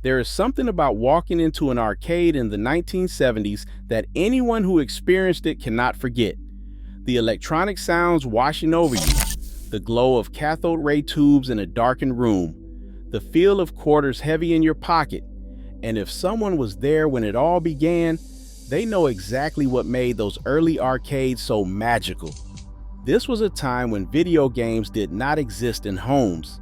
There is something about walking into an arcade in the 1970s that anyone who experienced it cannot forget. The electronic sounds washing over you, the glow of cathode ray tubes in a darkened room, the feel of quarters heavy in your pocket, and if someone was there when it all began, they know exactly what made those early arcades so magical. This was a time when video games did not exist in homes,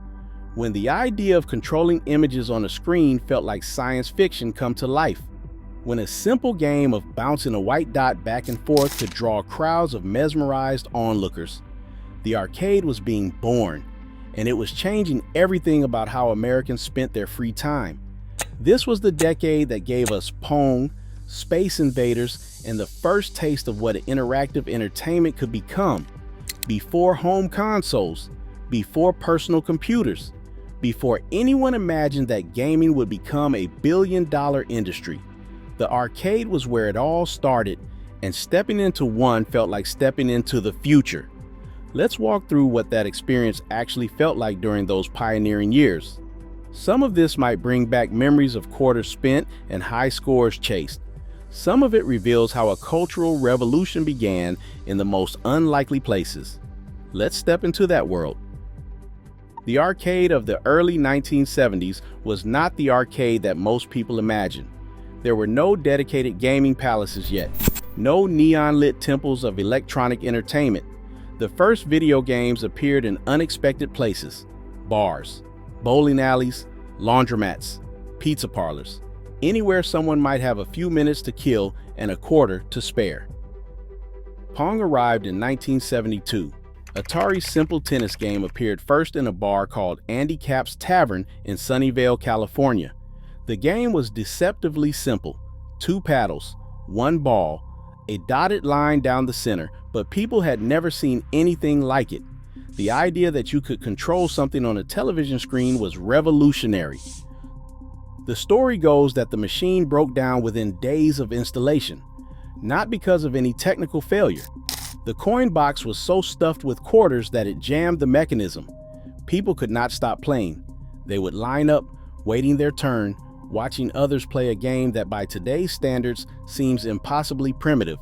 when the idea of controlling images on a screen felt like science fiction come to life, when a simple game of bouncing a white dot back and forth could draw crowds of mesmerized onlookers. The arcade was being born, and it was changing everything about how Americans spent their free time. This was the decade that gave us Pong, Space Invaders, and the first taste of what interactive entertainment could become. Before home consoles, before personal computers, before anyone imagined that gaming would become a billion-dollar industry. The arcade was where it all started, and stepping into one felt like stepping into the future. Let's walk through what that experience actually felt like during those pioneering years. Some of this might bring back memories of quarters spent and high scores chased. Some of it reveals how a cultural revolution began in the most unlikely places. Let's step into that world. The arcade of the early 1970s was not the arcade that most people imagine. There were no dedicated gaming palaces yet, no neon-lit temples of electronic entertainment. The first video games appeared in unexpected places: bars, bowling alleys, laundromats, pizza parlors, anywhere someone might have a few minutes to kill and a quarter to spare. Pong arrived in 1972. Atari's simple tennis game appeared first in a bar called Andy Capp's Tavern in Sunnyvale, California. The game was deceptively simple: 2 paddles, 1 ball, a dotted line down the center, but people had never seen anything like it. The idea that you could control something on a television screen was revolutionary. The story goes that the machine broke down within days of installation, not because of any technical failure. The coin box was so stuffed with quarters that it jammed the mechanism. People could not stop playing. They would line up, waiting their turn, watching others play a game that by today's standards seems impossibly primitive.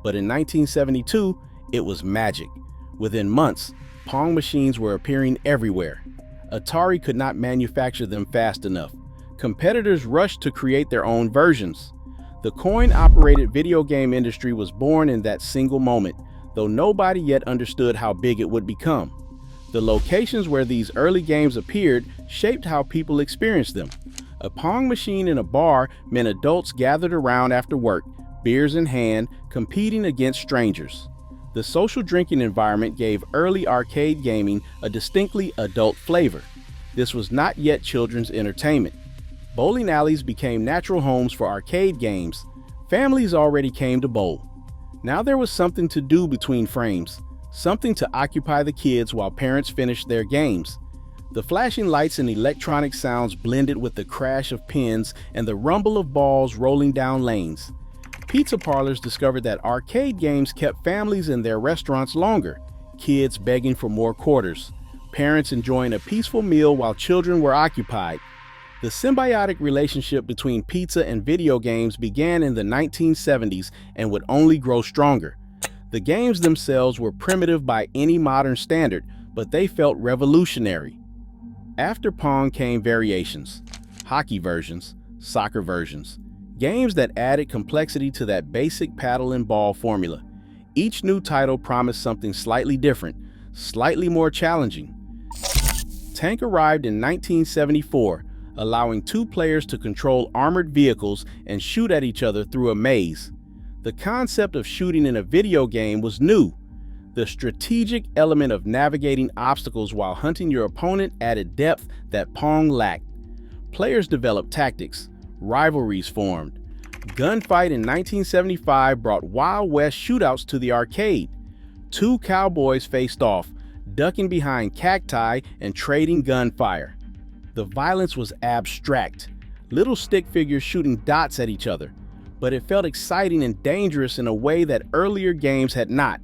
But in 1972, it was magic. Within months, Pong machines were appearing everywhere. Atari could not manufacture them fast enough. Competitors rushed to create their own versions. The coin-operated video game industry was born in that single moment, though nobody yet understood how big it would become. The locations where these early games appeared shaped how people experienced them. A Pong machine in a bar meant adults gathered around after work, beers in hand, competing against strangers. The social drinking environment gave early arcade gaming a distinctly adult flavor. This was not yet children's entertainment. Bowling alleys became natural homes for arcade games. Families already came to bowl. Now there was something to do between frames, something to occupy the kids while parents finished their games. The flashing lights and electronic sounds blended with the crash of pins and the rumble of balls rolling down lanes. Pizza parlors discovered that arcade games kept families in their restaurants longer, kids begging for more quarters, parents enjoying a peaceful meal while children were occupied. The symbiotic relationship between pizza and video games began in the 1970s and would only grow stronger. The games themselves were primitive by any modern standard, but they felt revolutionary. After Pong came variations, hockey versions, soccer versions, games that added complexity to that basic paddle and ball formula. Each new title promised something slightly different, slightly more challenging. Tank arrived in 1974, allowing 2 players to control armored vehicles and shoot at each other through a maze. The concept of shooting in a video game was new. The strategic element of navigating obstacles while hunting your opponent added depth that Pong lacked. Players developed tactics, rivalries formed. Gunfight in 1975 brought Wild West shootouts to the arcade. 2 cowboys faced off, ducking behind cacti and trading gunfire. The violence was abstract, little stick figures shooting dots at each other, but it felt exciting and dangerous in a way that earlier games had not.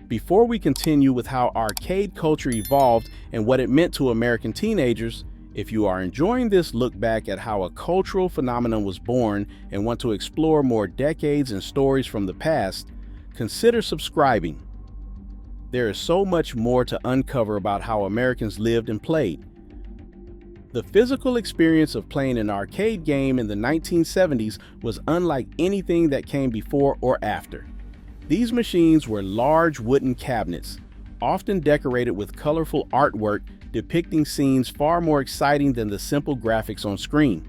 Before we continue with how arcade culture evolved and what it meant to American teenagers, If you are enjoying this look back at how a cultural phenomenon was born and want to explore more decades and stories from the past, consider subscribing. There is so much more to uncover about how Americans lived and played. The physical experience of playing an arcade game in the 1970s was unlike anything that came before or after. These machines were large wooden cabinets, often decorated with colorful artwork depicting scenes far more exciting than the simple graphics on screen.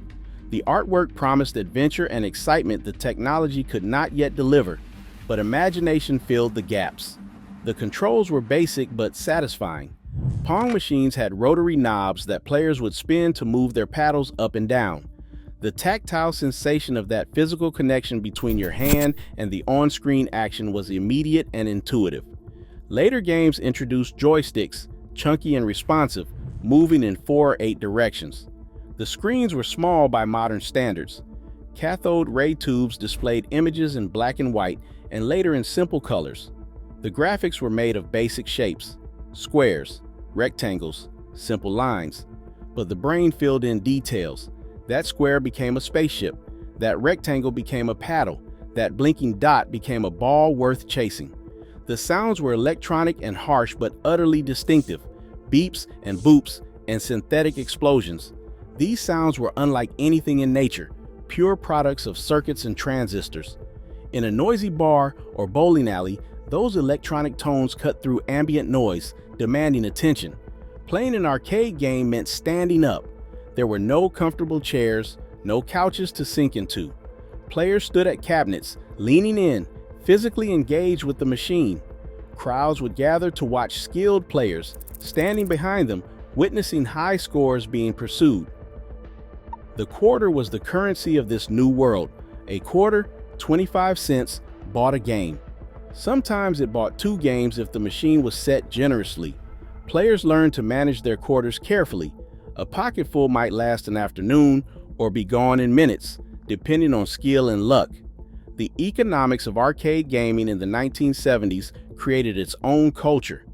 The artwork promised adventure and excitement the technology could not yet deliver, but imagination filled the gaps. The controls were basic but satisfying. Pong machines had rotary knobs that players would spin to move their paddles up and down. The tactile sensation of that physical connection between your hand and the on-screen action was immediate and intuitive. Later games introduced joysticks, chunky and responsive, moving in 4 or 8 directions. The screens were small by modern standards. Cathode ray tubes displayed images in black and white and later in simple colors. The graphics were made of basic shapes, squares, rectangles, simple lines, but the brain filled in details. That square became a spaceship, that rectangle became a paddle, that blinking dot became a ball worth chasing. The sounds were electronic and harsh but utterly distinctive, beeps and boops and synthetic explosions. These sounds were unlike anything in nature, pure products of circuits and transistors. In a noisy bar or bowling alley, those electronic tones cut through ambient noise, demanding attention. Playing an arcade game meant standing up. There were no comfortable chairs, no couches to sink into. Players stood at cabinets, leaning in, physically engaged with the machine. Crowds would gather to watch skilled players, standing behind them, witnessing high scores being pursued. The quarter was the currency of this new world. A quarter, 25 cents, bought a game. Sometimes it bought 2 games if the machine was set generously. Players learned to manage their quarters carefully. A pocketful might last an afternoon or be gone in minutes, depending on skill and luck. The economics of arcade gaming in the 1970s created its own culture.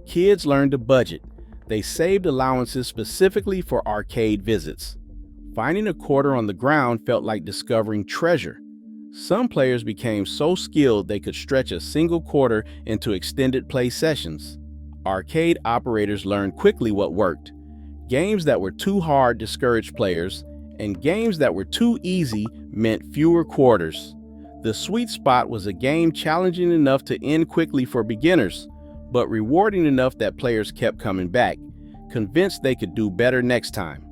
Kids learned to budget. They saved allowances specifically for arcade visits. Finding a quarter on the ground felt like discovering treasure. Some players became so skilled they could stretch a single quarter into extended play sessions. Arcade operators learned quickly what worked. Games that were too hard discouraged players, and games that were too easy meant fewer quarters. The sweet spot was a game challenging enough to end quickly for beginners, but rewarding enough that players kept coming back, convinced they could do better next time.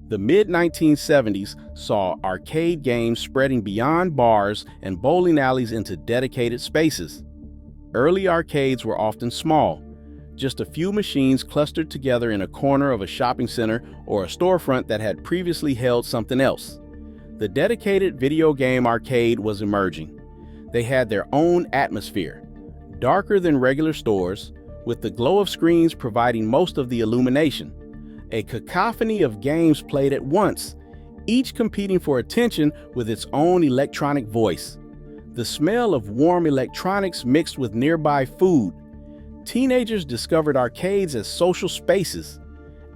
The mid-1970s saw arcade games spreading beyond bars and bowling alleys into dedicated spaces. Early arcades were often small, just a few machines clustered together in a corner of a shopping center or a storefront that had previously held something else. The dedicated video game arcade was emerging. They had their own atmosphere, darker than regular stores, with the glow of screens providing most of the illumination. A cacophony of games played at once, each competing for attention with its own electronic voice. The smell of warm electronics mixed with nearby food. Teenagers discovered arcades as social spaces.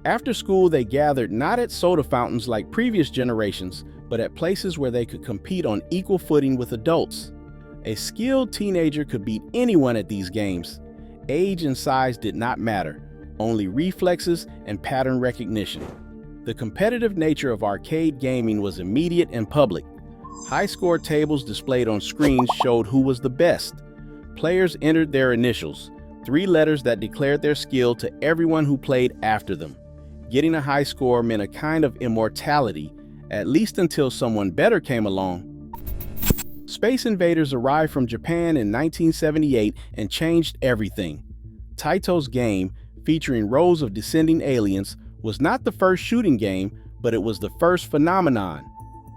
After school, they gathered not at soda fountains like previous generations, but at places where they could compete on equal footing with adults. A skilled teenager could beat anyone at these games. Age and size did not matter, only reflexes and pattern recognition. The competitive nature of arcade gaming was immediate and public. High-score tables displayed on screens showed who was the best. Players entered their initials, 3 letters that declared their skill to everyone who played after them. Getting a high score meant a kind of immortality, at least until someone better came along. Space Invaders arrived from Japan in 1978 and changed everything. Taito's game, featuring rows of descending aliens, was not the first shooting game, but it was the first phenomenon.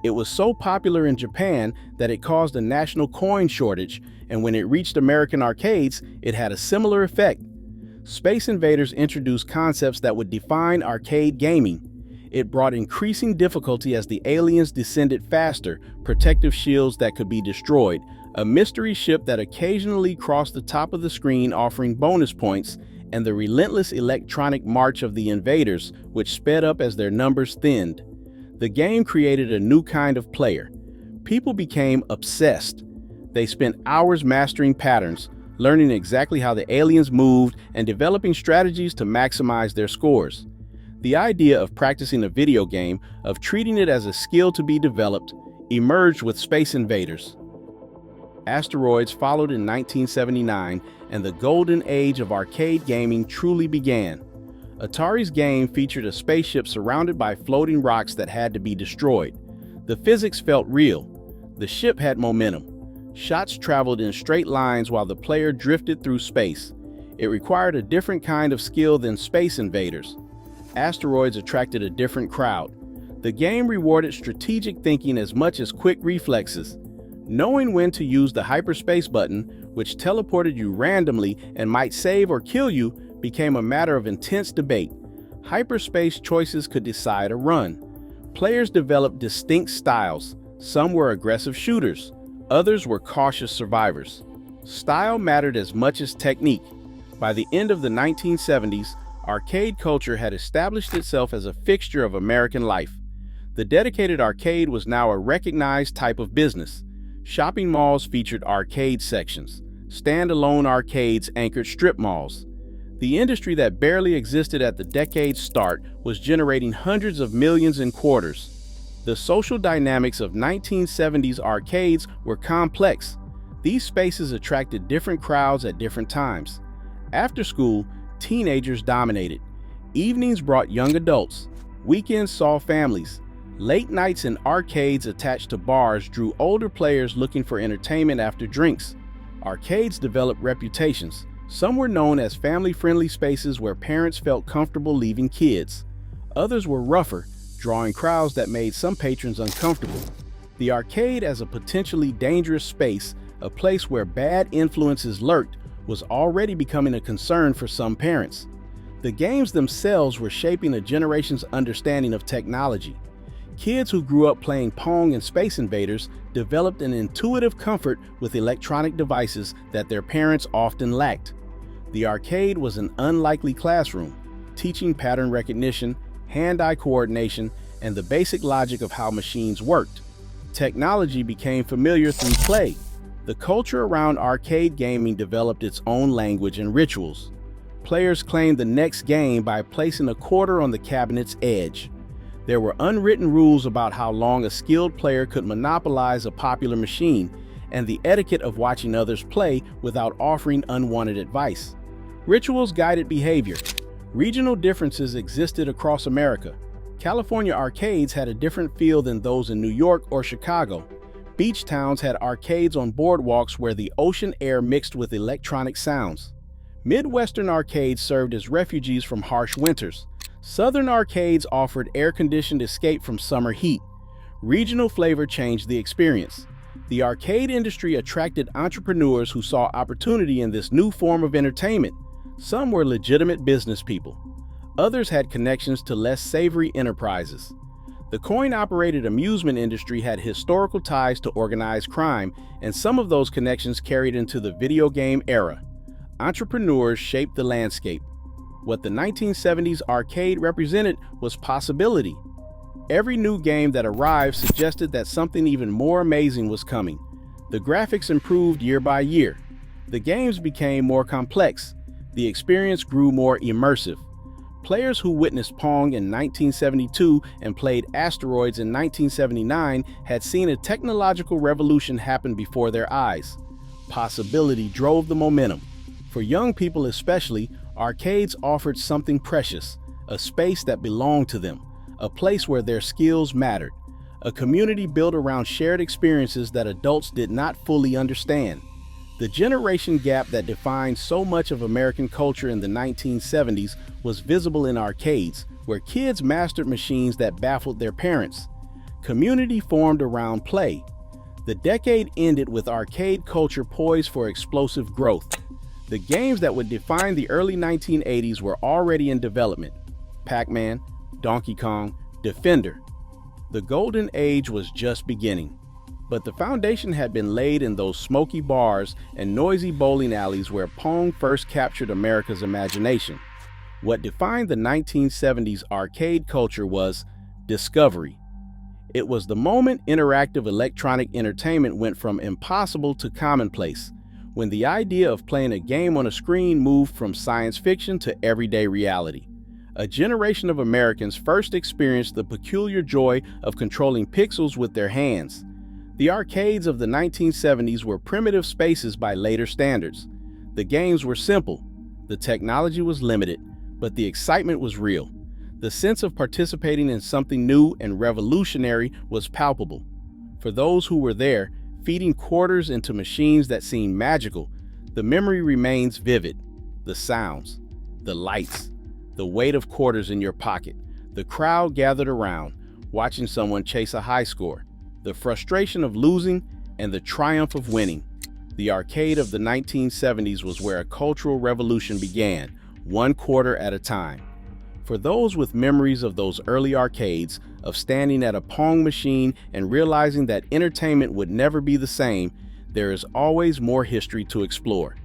It was so popular in Japan that it caused a national coin shortage, and when it reached American arcades, it had a similar effect. Space Invaders introduced concepts that would define arcade gaming. It brought increasing difficulty as the aliens descended faster, protective shields that could be destroyed, a mystery ship that occasionally crossed the top of the screen offering bonus points, and the relentless electronic march of the invaders, which sped up as their numbers thinned. The game created a new kind of player. People became obsessed. They spent hours mastering patterns, learning exactly how the aliens moved, and developing strategies to maximize their scores. The idea of practicing a video game, of treating it as a skill to be developed, emerged with Space Invaders. Asteroids followed in 1979, and the golden age of arcade gaming truly began. Atari's game featured a spaceship surrounded by floating rocks that had to be destroyed. The physics felt real. The ship had momentum. Shots traveled in straight lines while the player drifted through space. It required a different kind of skill than Space Invaders. Asteroids attracted a different crowd. The game rewarded strategic thinking as much as quick reflexes. Knowing when to use the hyperspace button, which teleported you randomly and might save or kill you, became a matter of intense debate. Hyperspace choices could decide a run. Players developed distinct styles. Some were aggressive shooters. Others were cautious survivors. Style mattered as much as technique. By the end of the 1970s, arcade culture had established itself as a fixture of American life. The dedicated arcade was now a recognized type of business. Shopping malls featured arcade sections. Standalone arcades anchored strip malls. The industry that barely existed at the decade's start was generating hundreds of millions in quarters. The social dynamics of 1970s arcades were complex. These spaces attracted different crowds at different times. After school, teenagers dominated. Evenings brought young adults. Weekends saw families. Late nights in arcades attached to bars drew older players looking for entertainment after drinks. Arcades developed reputations. Some were known as family-friendly spaces where parents felt comfortable leaving kids. Others were rougher, drawing crowds that made some patrons uncomfortable. The arcade as a potentially dangerous space, a place where bad influences lurked, was already becoming a concern for some parents. The games themselves were shaping a generation's understanding of technology. Kids who grew up playing Pong and Space Invaders developed an intuitive comfort with electronic devices that their parents often lacked. The arcade was an unlikely classroom, teaching pattern recognition, hand-eye coordination, and the basic logic of how machines worked. Technology became familiar through play. The culture around arcade gaming developed its own language and rituals. Players claimed the next game by placing a quarter on the cabinet's edge. There were unwritten rules about how long a skilled player could monopolize a popular machine, and the etiquette of watching others play without offering unwanted advice. Rituals guided behavior. Regional differences existed across America. California arcades had a different feel than those in New York or Chicago. Beach towns had arcades on boardwalks where the ocean air mixed with electronic sounds. Midwestern arcades served as refugees from harsh winters. Southern arcades offered air-conditioned escape from summer heat. Regional flavor changed the experience. The arcade industry attracted entrepreneurs who saw opportunity in this new form of entertainment. Some were legitimate business people. Others had connections to less savory enterprises. The coin-operated amusement industry had historical ties to organized crime, and some of those connections carried into the video game era. Entrepreneurs shaped the landscape. What the 1970s arcade represented was possibility. Every new game that arrived suggested that something even more amazing was coming. The graphics improved year by year. The games became more complex. The experience grew more immersive. Players who witnessed Pong in 1972 and played Asteroids in 1979 had seen a technological revolution happen before their eyes. Possibility drove the momentum. For young people especially, arcades offered something precious, a space that belonged to them, a place where their skills mattered, a community built around shared experiences that adults did not fully understand. The generation gap that defined so much of American culture in the 1970s was visible in arcades, where kids mastered machines that baffled their parents. Community formed around play. The decade ended with arcade culture poised for explosive growth. The games that would define the early 1980s were already in development. Pac-Man, Donkey Kong, Defender. The golden age was just beginning. But the foundation had been laid in those smoky bars and noisy bowling alleys where Pong first captured America's imagination. What defined the 1970s arcade culture was discovery. It was the moment interactive electronic entertainment went from impossible to commonplace, when the idea of playing a game on a screen moved from science fiction to everyday reality. A generation of Americans first experienced the peculiar joy of controlling pixels with their hands. The arcades of the 1970s were primitive spaces by later standards. The games were simple, the technology was limited, but the excitement was real. The sense of participating in something new and revolutionary was palpable. For those who were there, feeding quarters into machines that seemed magical, the memory remains vivid. The sounds, the lights, the weight of quarters in your pocket, the crowd gathered around, watching someone chase a high score, the frustration of losing and the triumph of winning. The arcade of the 1970s was where a cultural revolution began, one quarter at a time. For those with memories of those early arcades, of standing at a Pong machine and realizing that entertainment would never be the same, there is always more history to explore.